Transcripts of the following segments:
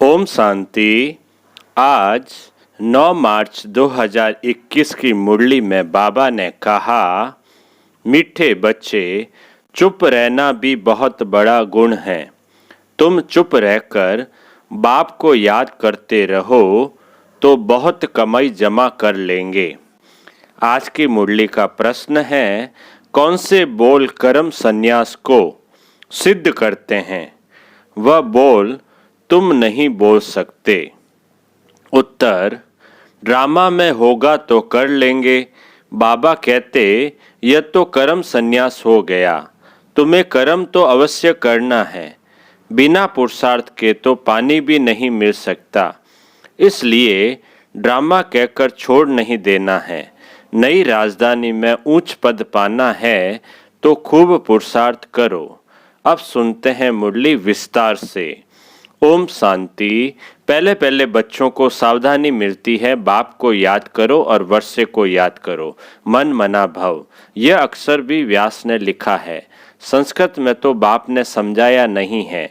ओम शांति। आज 9 मार्च 2021 की मुरली में बाबा ने कहा, मीठे बच्चे, चुप रहना भी बहुत बड़ा गुण है। तुम चुप रहकर बाप को याद करते रहो तो बहुत कमाई जमा कर लेंगे। आज की मुरली का प्रश्न है, कौन से बोल कर्म संन्यास को सिद्ध करते हैं? वह बोल तुम नहीं बोल सकते। उत्तर, ड्रामा में होगा तो कर लेंगे। बाबा कहते, यह तो कर्म संन्यास हो गया। तुम्हें कर्म तो अवश्य करना है। बिना पुरुषार्थ के तो पानी भी नहीं मिल सकता। इसलिए ड्रामा कहकर छोड़ नहीं देना है। नई राजधानी में ऊंच पद पाना है तो खूब पुरुषार्थ करो। अब सुनते हैं मुरली विस्तार से। ओम शांति। पहले पहले बच्चों को सावधानी मिलती है, बाप को याद करो और वर्षे को याद करो। मन मना भव, यह अक्षर भी व्यास ने लिखा है। संस्कृत में तो बाप ने समझाया नहीं है।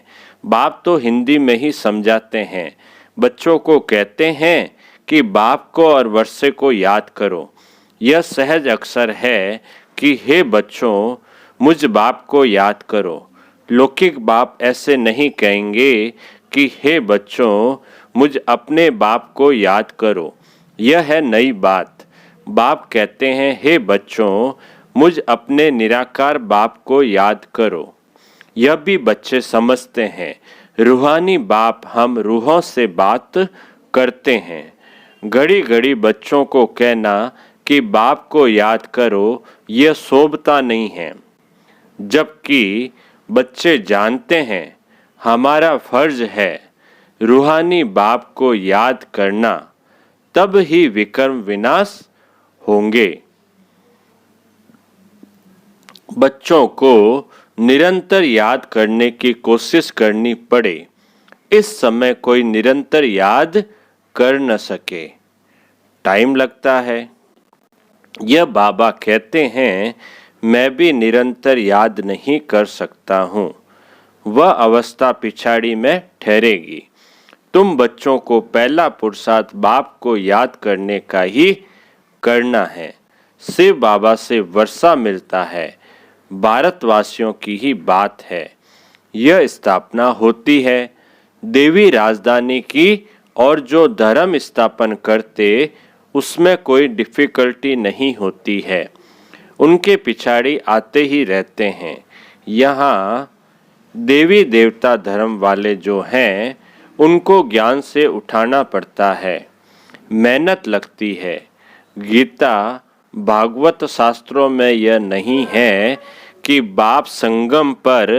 बाप तो हिंदी में ही समझाते हैं। बच्चों को कहते हैं कि बाप को और वर्षे को याद करो। यह सहज अक्षर है कि हे बच्चों, मुझ बाप को याद करो। लौकिक बाप ऐसे नहीं कहेंगे कि हे बच्चों, मुझ अपने बाप को याद करो। यह है नई बात। बाप कहते हैं, हे बच्चों, मुझ अपने निराकार बाप को याद करो। यह भी बच्चे समझते हैं। रूहानी बाप, हम रूहों से बात करते हैं। घड़ी घड़ी बच्चों को कहना कि बाप को याद करो, यह शोभता नहीं है। जबकि बच्चे जानते हैं हमारा फर्ज है रूहानी बाप को याद करना, तब ही विकर्म विनाश होंगे। बच्चों को निरंतर याद करने की कोशिश करनी पड़े। इस समय कोई निरंतर याद कर न सके, टाइम लगता है। यह बाबा कहते हैं, मैं भी निरंतर याद नहीं कर सकता हूँ। वह अवस्था पिछाड़ी में ठहरेगी। तुम बच्चों को पहला पुरुषार्थ बाप को याद करने का ही करना है। शिव बाबा से वर्षा मिलता है, भारतवासियों की ही बात है। यह स्थापना होती है देवी राजधानी की, और जो धर्म स्थापन करते उसमें कोई डिफिकल्टी नहीं होती है। उनके पिछाड़ी आते ही रहते हैं। यहाँ देवी देवता धर्म वाले जो हैं, उनको ज्ञान से उठाना पड़ता है, मेहनत लगती है। गीता भागवत शास्त्रों में यह नहीं है कि बाप संगम पर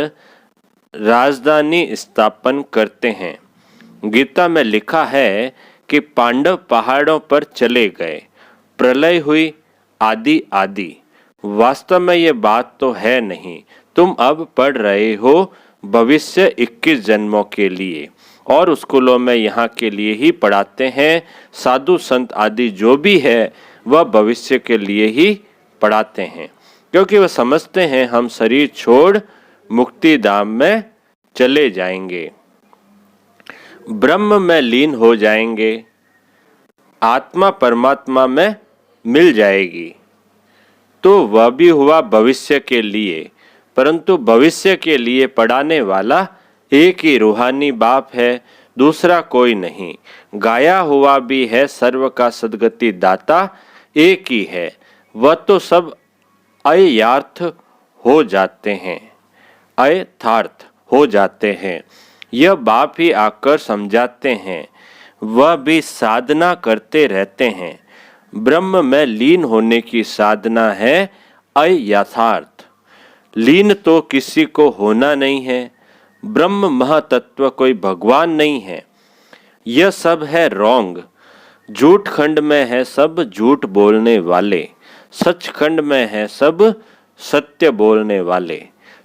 राजधानी स्थापन करते हैं। गीता में लिखा है कि पांडव पहाड़ों पर चले गए, प्रलय हुई, आदि आदि। वास्तव में ये बात तो है नहीं। तुम अब पढ़ रहे हो भविष्य 21 जन्मों के लिए, और स्कूलों में यहाँ के लिए ही पढ़ाते हैं। साधु संत आदि जो भी है वह भविष्य के लिए ही पढ़ाते हैं, क्योंकि वह समझते हैं हम शरीर छोड़ मुक्ति धाम में चले जाएंगे, ब्रह्म में लीन हो जाएंगे, आत्मा परमात्मा में मिल जाएगी। तो वह भी हुआ भविष्य के लिए, परंतु भविष्य के लिए पढ़ाने वाला एक ही रूहानी बाप है, दूसरा कोई नहीं। गाया हुआ भी है सर्व का सद्गति दाता एक ही है। वह तो सब अयथार्थ हो जाते हैं, अयथार्थ हो जाते हैं। यह बाप ही आकर समझाते हैं। वह भी साधना करते रहते हैं। ब्रह्म में लीन होने की साधना है अयथार्थ। लीन तो किसी को होना नहीं है। ब्रह्म महातत्व कोई भगवान नहीं है। यह सब है रॉन्ग। झूठ खंड में है सब झूठ बोलने वाले, सचखंड में है सब सत्य बोलने वाले।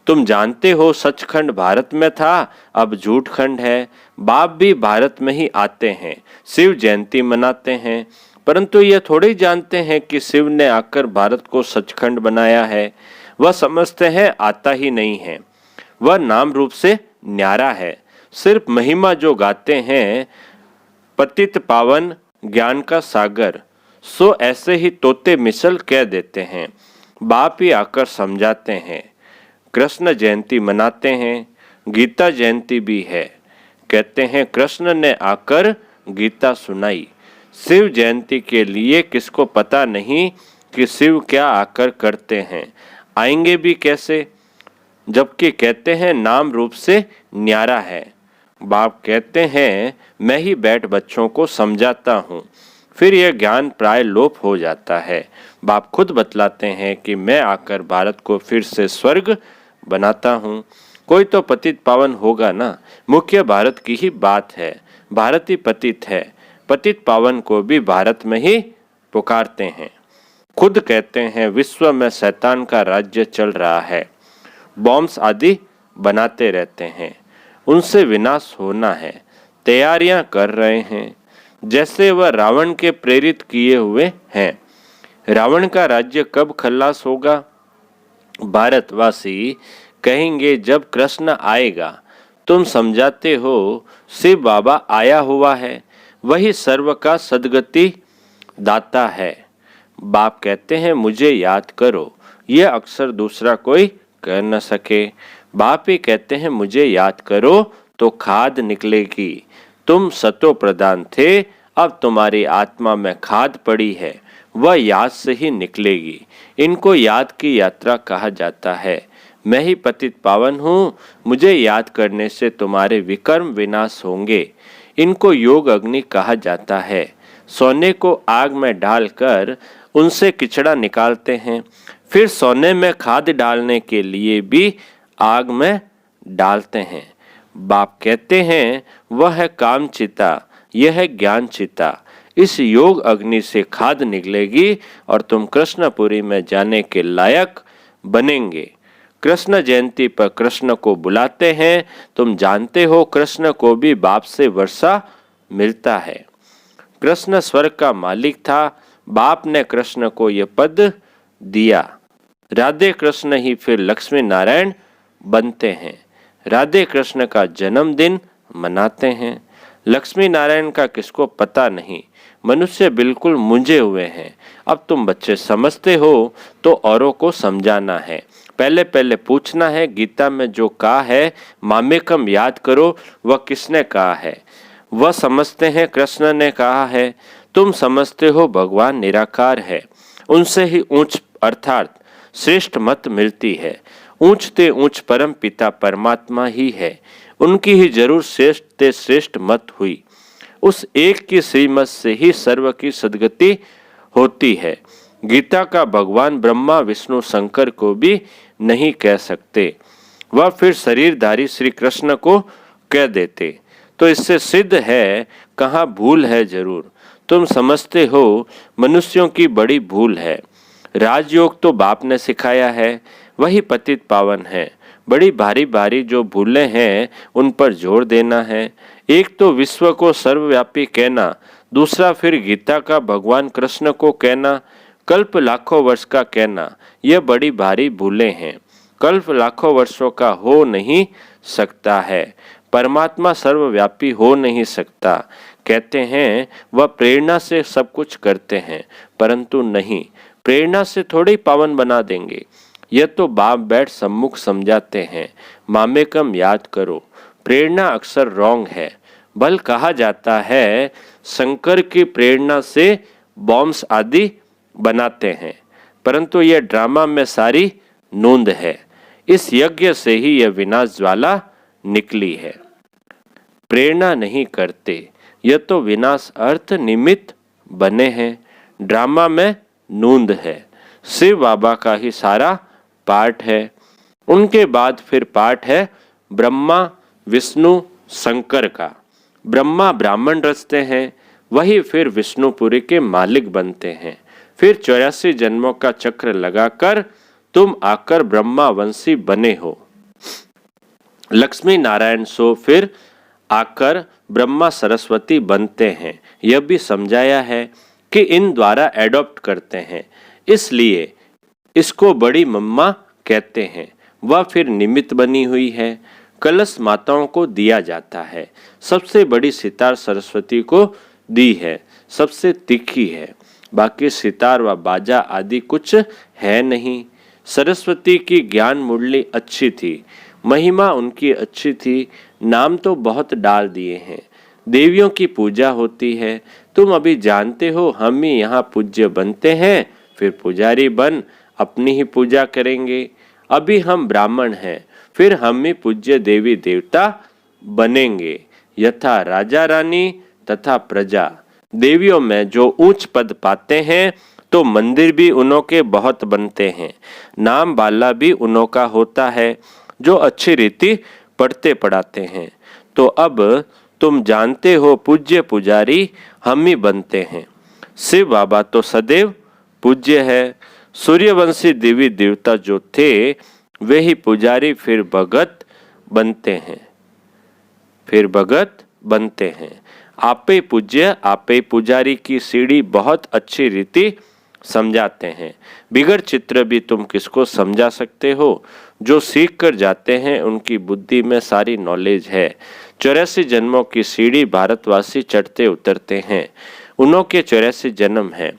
तुम जानते हो सचखंड भारत में था, अब झूठ खंड है। बाप भी भारत में ही आते हैं, शिव जयंती मनाते हैं, परंतु यह थोड़े ही जानते हैं कि शिव ने आकर भारत को सचखंड बनाया है। वह समझते हैं आता ही नहीं है। वह नाम रूप से न्यारा है। सिर्फ महिमा जो गाते हैं पतित पावन ज्ञान का सागर, सो ऐसे ही तोते मिसल कह देते हैं। बाप ही आकर समझाते हैं। कृष्ण जयंती मनाते हैं, गीता जयंती भी है। कहते हैं कृष्ण ने आकर गीता सुनाई। शिव जयंती के लिए किसको पता नहीं कि शिव क्या आकर करते हैं, आएंगे भी कैसे, जबकि कहते हैं नाम रूप से न्यारा है। बाप कहते हैं मैं ही बैठ बच्चों को समझाता हूँ, फिर यह ज्ञान प्राय लोप हो जाता है। बाप खुद बतलाते हैं कि मैं आकर भारत को फिर से स्वर्ग बनाता हूँ। कोई तो पतित पावन होगा ना, मुख्य भारत की ही बात है। भारत ही पतित है, पतित पावन को भी भारत में ही पुकारते हैं। खुद कहते हैं विश्व में शैतान का राज्य चल रहा है, बॉम्ब्स आदि बनाते रहते हैं, उनसे विनाश होना है, तैयारियां कर रहे हैं, जैसे वह रावण के प्रेरित किए हुए हैं। रावण का राज्य कब खल्लास होगा? भारतवासी कहेंगे जब कृष्ण आएगा। तुम समझाते हो शिव बाबा आया हुआ है, वही सर्व का सद्गति दाता है। बाप कहते हैं मुझे याद करो, यह अक्सर दूसरा कोई कर न सके। बाप ही कहते हैं मुझे याद करो तो खाद निकलेगी। तुम सतो प्रधान थे, अब तुम्हारी आत्मा में खाद पड़ी है, वह याद से ही निकलेगी। इनको याद की यात्रा कहा जाता है। मैं ही पतित पावन हूँ, मुझे याद करने से तुम्हारे विकर्म विनाश होंगे। इनको योग अग्नि कहा जाता है। सोने को आग में डालकर उनसे किचड़ा निकालते हैं, फिर सोने में खाद डालने के लिए भी आग में डालते हैं। बाप कहते हैं वह है काम चिता, यह है ज्ञान चिता। इस योग अग्नि से खाद निकलेगी और तुम कृष्णपुरी में जाने के लायक बनेंगे। कृष्ण जयंती पर कृष्ण को बुलाते हैं। तुम जानते हो कृष्ण को भी बाप से वर्षा मिलता है। कृष्ण स्वर्ग का मालिक था, बाप ने कृष्ण को यह पद दिया। राधे कृष्ण ही फिर लक्ष्मी नारायण बनते हैं। राधे कृष्ण का जन्मदिन मनाते हैं। लक्ष्मी नारायण का किसको पता नहीं, मनुष्य बिल्कुल मुंझे हुए हैं। अब तुम बच्चे समझते हो तो औरों को समझाना है। पहले पहले पूछना है गीता में जो कहा है मामेकम याद करो, वह किसने कहा है? वह समझते हैं कृष्ण ने कहा है। तुम समझते हो भगवान निराकार है, उनसे ही ऊंच अर्थात श्रेष्ठ मत मिलती है। ऊंचते ऊंच परम पिता परमात्मा ही है, उनकी ही जरूर श्रेष्ठ ते श्रेष्ठ मत हुई। उस एक की श्रीमत से ही सर्व की सद्गति होती है। गीता का भगवान ब्रह्मा विष्णु शंकर को भी नहीं कह सकते, वह फिर शरीरधारी श्री कृष्ण को कह देते। तो इससे सिद्ध है कहाँ भूल है जरूर। तुम समझते हो मनुष्यों की बड़ी भूल है। राजयोग तो बाप ने सिखाया है, वही पतित पावन है। बड़ी भारी भारी जो भूलें हैं उन पर जोर देना है। एक तो विश्व को सर्वव्यापी कहना, दूसरा फिर गीता का भगवान कृष्ण को कहना, कल्प लाखों वर्ष का कहना, यह बड़ी भारी भूलें हैं। कल्प लाखों वर्षों का हो नहीं सकता है, परमात्मा सर्वव्यापी हो नहीं सकता। कहते हैं वह प्रेरणा से सब कुछ करते हैं, परंतु नहीं, प्रेरणा से थोड़ी पावन बना देंगे। यह तो बाप बैठ सम्मुख समझाते हैं। मामेकम याद करो, प्रेरणा अक्सर रॉन्ग है। बल कहा जाता है शंकर की प्रेरणा से बॉम्ब्स आदि बनाते हैं, परंतु यह ड्रामा में सारी नोंद है। इस यज्ञ से ही यह विनाश ज्वाला निकली है। प्रेरणा नहीं करते, यह तो विनाश अर्थ निमित्त बने हैं। ड्रामा में नोंद है। शिव बाबा का ही सारा पाठ है। उनके बाद फिर पाठ है ब्रह्मा विष्णु शंकर का। ब्रह्मा ब्राह्मण रचते हैं, वही फिर विष्णुपुरी के मालिक बनते हैं। फिर 84 जन्मों का चक्र लगाकर तुम आकर ब्रह्मा वंशी बने हो। लक्ष्मी नारायण सो फिर आकर ब्रह्मा सरस्वती बनते हैं। यह भी समझाया है कि इन द्वारा एडॉप्ट करते हैं, इसलिए इसको बड़ी मम्मा कहते हैं। वह फिर निमित्त बनी हुई है। कलश माताओं को दिया जाता है। सबसे बड़ी सितार सरस्वती को दी है, सबसे तीखी है, बाकी सितार व बाजा आदि कुछ है नहीं। सरस्वती की ज्ञान मुरली अच्छी थी, महिमा उनकी अच्छी थी, नाम तो बहुत डाल दिए हैं। देवियों की पूजा होती है, तुम अभी जानते हो, हम ही यहाँ पूज्य बनते हैं, फिर पुजारी बन अपनी ही पूजा करेंगे। अभी हम ब्राह्मण हैं, फिर हम ही पूज्य देवी देवता बनेंगे, यथा राजा रानी तथा प्रजा। देवियों में जो ऊंच पद पाते हैं तो मंदिर भी उन्हों के बहुत बनते हैं, नाम बाला भी उन्हों का होता है, जो अच्छी रीति पढ़ते पढ़ाते हैं। तो अब तुम जानते हो, पूज्य पुजारी हम ही बनते हैं। शिव बाबा तो सदैव पूज्य है। सूर्यवंशी देवी देवता जो थे वे ही पुजारी फिर भगत बनते हैं, फिर भगत बनते हैं। आपे पूज्य आपे पुजारी की सीढ़ी बहुत अच्छी रीति समझाते हैं। बिगड़ चित्र भी तुम किसको समझा सकते हो? जो सीख कर जाते हैं उनकी बुद्धि में सारी नॉलेज है। 84 जन्मों की सीढ़ी भारतवासी चढ़ते उतरते हैं, उन्हों के 84 जन्म हैं।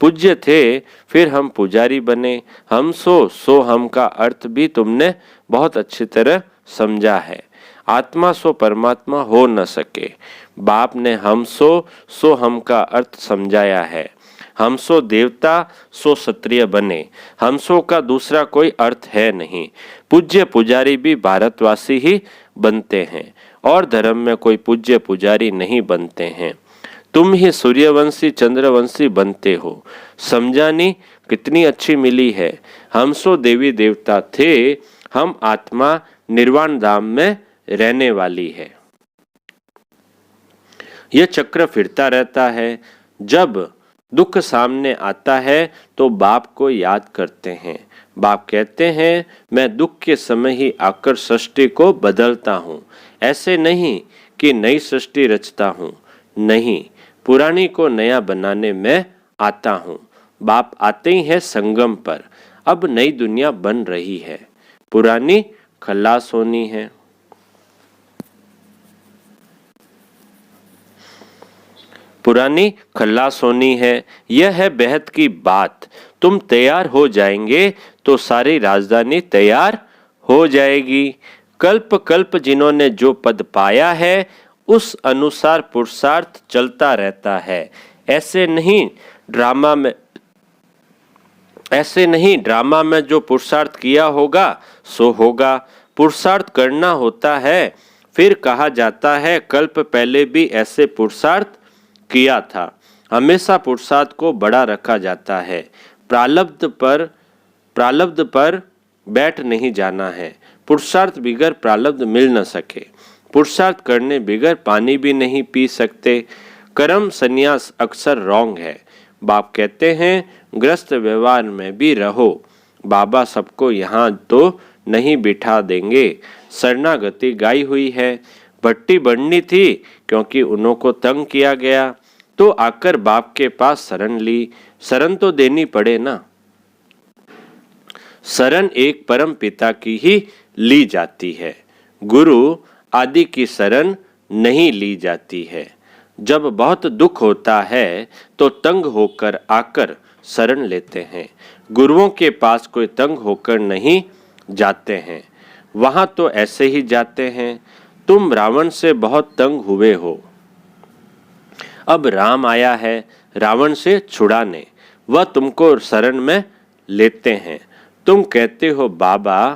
पूज्य थे, फिर हम पुजारी बने। हम सो हम का अर्थ भी तुमने बहुत अच्छी तरह समझा है। आत्मा सो परमात्मा हो न सके। बाप ने हम सो हम का अर्थ समझाया है। हम सो देवता सो क्षत्रिय बने, हम सो का दूसरा कोई अर्थ है नहीं। पूज्य पुजारी भी भारतवासी ही बनते हैं, और धर्म में कोई पूज्य पुजारी नहीं बनते हैं। तुम ही सूर्यवंशी चंद्रवंशी बनते हो। समझानी कितनी अच्छी मिली है। हम सो देवी देवता थे, हम आत्मा निर्वाण धाम में रहने वाली है। यह चक्र फिरता रहता है। जब दुख सामने आता है तो बाप को याद करते हैं। बाप कहते हैं, मैं दुख के समय ही आकर सृष्टि को बदलता हूँ, ऐसे नहीं कि नई सृष्टि रचता हूँ। नहीं, पुरानी को नया बनाने में आता हूँ। बाप आते ही है संगम पर। अब नई दुनिया बन रही है, पुरानी खलास होनी है। पुरानी खल्लास होनी है। यह है बेहद की बात। तुम तैयार हो जाएंगे तो सारी राजधानी तैयार हो जाएगी। कल्प कल्प जिन्होंने जो पद पाया है उस अनुसार पुरुषार्थ चलता रहता है। ऐसे नहीं ड्रामा में जो पुरुषार्थ किया होगा सो होगा। पुरुषार्थ करना होता है, फिर कहा जाता है कल्प पहले भी ऐसे पुरुषार्थ किया था। हमेशा पुरुषार्थ को बड़ा रखा जाता है। प्रारब्ध पर बैठ नहीं जाना है। पुरुषार्थ बिगर प्रारब्ध मिल न सके। पुरुषार्थ करने बिगर पानी भी नहीं पी सकते। कर्म संन्यास अक्सर रॉन्ग है। बाप कहते हैं गृहस्थ व्यवहार में भी रहो। बाबा सबको यहाँ तो नहीं बिठा देंगे। शरणागति गाई हुई है। भट्टी बढ़नी थी क्योंकि उन्हों को तंग किया गया, तो आकर बाप के पास शरण ली। शरण तो देनी पड़े ना। शरण एक परम पिता की ही ली जाती है, गुरु आदि की शरण नहीं ली जाती है। जब बहुत दुख होता है तो तंग होकर आकर शरण लेते हैं। गुरुओं के पास कोई तंग होकर नहीं जाते हैं, वहां तो ऐसे ही जाते हैं। तुम रावण से बहुत तंग हुए हो, अब राम आया है रावण से छुड़ाने। वह तुमको शरण में लेते हैं। तुम कहते हो बाबा,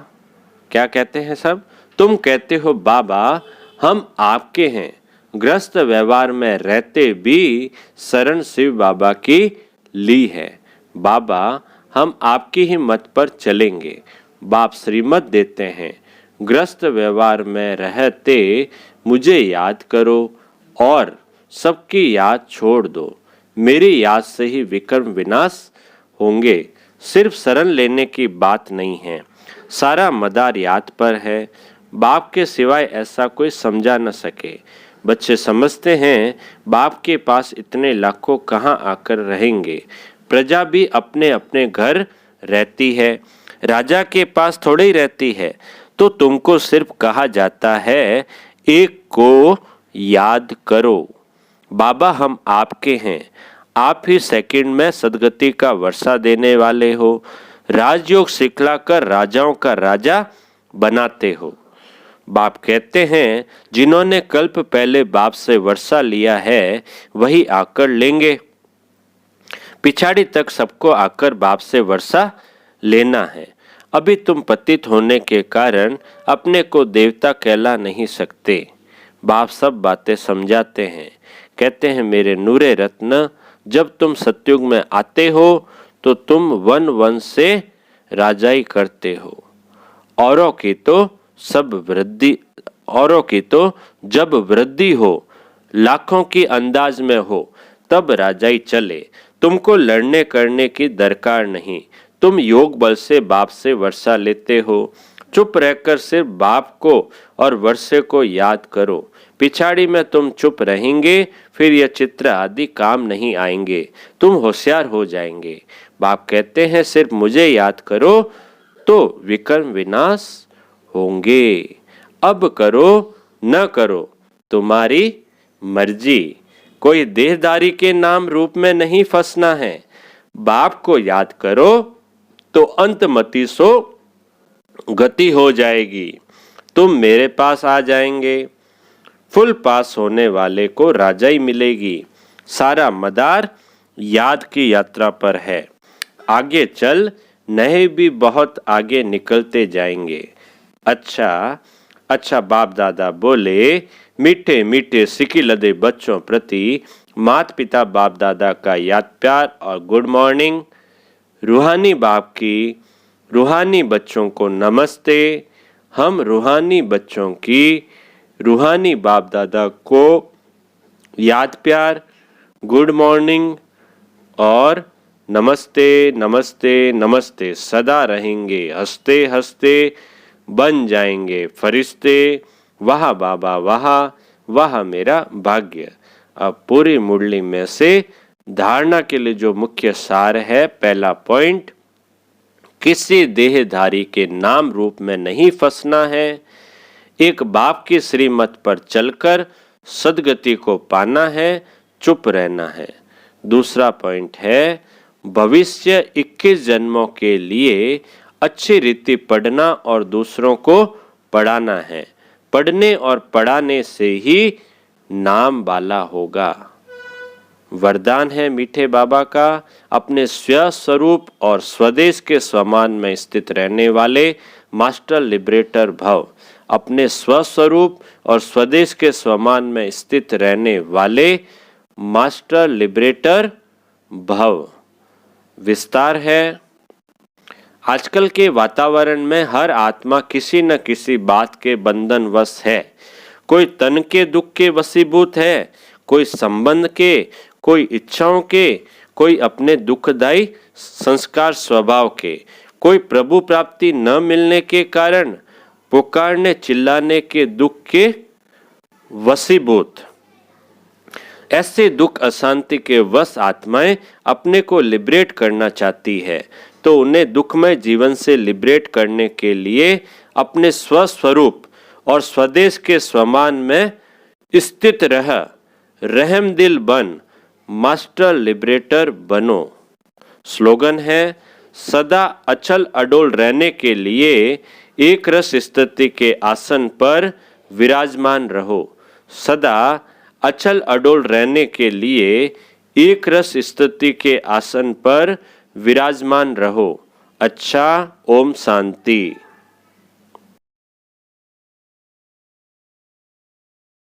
क्या कहते हैं सब? तुम कहते हो बाबा हम आपके हैं। गृहस्थ व्यवहार में रहते भी शरण शिव बाबा की ली है। बाबा हम आपकी ही मत पर चलेंगे। बाप श्रीमत देते हैं, गृहस्थ व्यवहार में रहते मुझे याद करो और सबकी याद छोड़ दो। मेरी याद से ही विक्रम विनाश होंगे। सिर्फ शरण लेने की बात नहीं है, सारा मदार याद पर है। बाप के सिवाय ऐसा कोई समझा न सके। बच्चे समझते हैं बाप के पास इतने लाखों कहाँ आकर रहेंगे। प्रजा भी अपने अपने घर रहती है, राजा के पास थोड़े ही रहती है। तो तुमको सिर्फ कहा जाता है एक को याद करो। बाबा हम आपके हैं, आप ही सेकंड में सदगति का वर्षा देने वाले हो, राजयोग सिखलाकर राजाओं का राजा बनाते हो। बाप कहते हैं जिन्होंने कल्प पहले बाप से वर्षा लिया है वही आकर लेंगे। पिछाड़ी तक सबको आकर बाप से वर्षा लेना है। अभी तुम पतित होने के कारण अपने को देवता कहला नहीं सकते। बाप सब बातें समझाते हैं, कहते हैं मेरे नूरे रत्न, जब तुम सतयुग में आते हो तो तुम वन वन से राजाई करते हो। औरों की तो जब वृद्धि हो, लाखों की अंदाज में हो, तब राजाई चले। तुमको लड़ने करने की दरकार नहीं, तुम योग बल से बाप से वर्षा लेते हो। चुप रहकर सिर्फ बाप को और वर्षे को याद करो। पिछाड़ी में तुम चुप रहेंगे, फिर यह चित्र आदि काम नहीं आएंगे, तुम होशियार हो जाएंगे। बाप कहते हैं सिर्फ मुझे याद करो तो विकर्म विनाश होंगे। अब करो न करो तुम्हारी मर्जी, कोई देहदारी के नाम रूप में नहीं फंसना है। बाप को याद करो तो अंतमति सो गति हो जाएगी, तुम मेरे पास आ जाएंगे। फुल पास होने वाले को राजाई मिलेगी। सारा मदार याद की यात्रा पर है। आगे चल, नहीं भी बहुत आगे निकलते जाएंगे। अच्छा बाप दादा बोले, मीठे मीठे सिकी लदे बच्चों प्रति माता पिता बाप दादा का याद प्यार और गुड मॉर्निंग। रूहानी बाप की रूहानी बच्चों को नमस्ते। हम रूहानी बच्चों की रूहानी बाप दादा को याद प्यार, गुड मॉर्निंग और नमस्ते नमस्ते नमस्ते सदा रहेंगे। हंसते हंसते बन जाएंगे फरिश्ते। वाह बाबा वाह, वाह मेरा भाग्य। अब पूरी मुरली में से धारणा के लिए जो मुख्य सार है, पहला पॉइंट, किसी देहधारी के नाम रूप में नहीं फंसना है। एक बाप की श्रीमत पर चलकर सदगति को पाना है, चुप रहना है। दूसरा पॉइंट है भविष्य 21 जन्मों के लिए अच्छी रीति पढ़ना और दूसरों को पढ़ाना है। पढ़ने और पढ़ाने से ही नाम वाला होगा। वरदान है मीठे बाबा का, अपने स्व स्वरूप और स्वदेश के समान में स्थित रहने वाले मास्टर लिबरेटर भव। अपने स्वस्वरूप और स्वदेश के समान में स्थित रहने वाले मास्टर लिबरेटर भव। विस्तार है, आजकल के वातावरण में हर आत्मा किसी न किसी बात के बंधन वश है। कोई तन के दुख के वशीभूत है, कोई संबंध के, कोई इच्छाओं के, कोई अपने दुखदायी संस्कार स्वभाव के, कोई प्रभु प्राप्ति न मिलने के कारण पुकारने चिल्लाने के दुख के वशीभूत। ऐसे दुख अशांति के वश आत्माएं अपने को लिबरेट करना चाहती है, तो उन्हें दुखमय जीवन से लिबरेट करने के लिए अपने स्वस्वरूप और स्वदेश के समान में स्थित रह रहम दिल बन मास्टर लिबरेटर बनो। स्लोगन है, सदा अचल अडोल रहने के लिए एक रस स्थिति के आसन पर विराजमान रहो। सदा अचल अडोल रहने के लिए एक रस स्थिति के आसन पर विराजमान रहो। अच्छा, ओम शांति।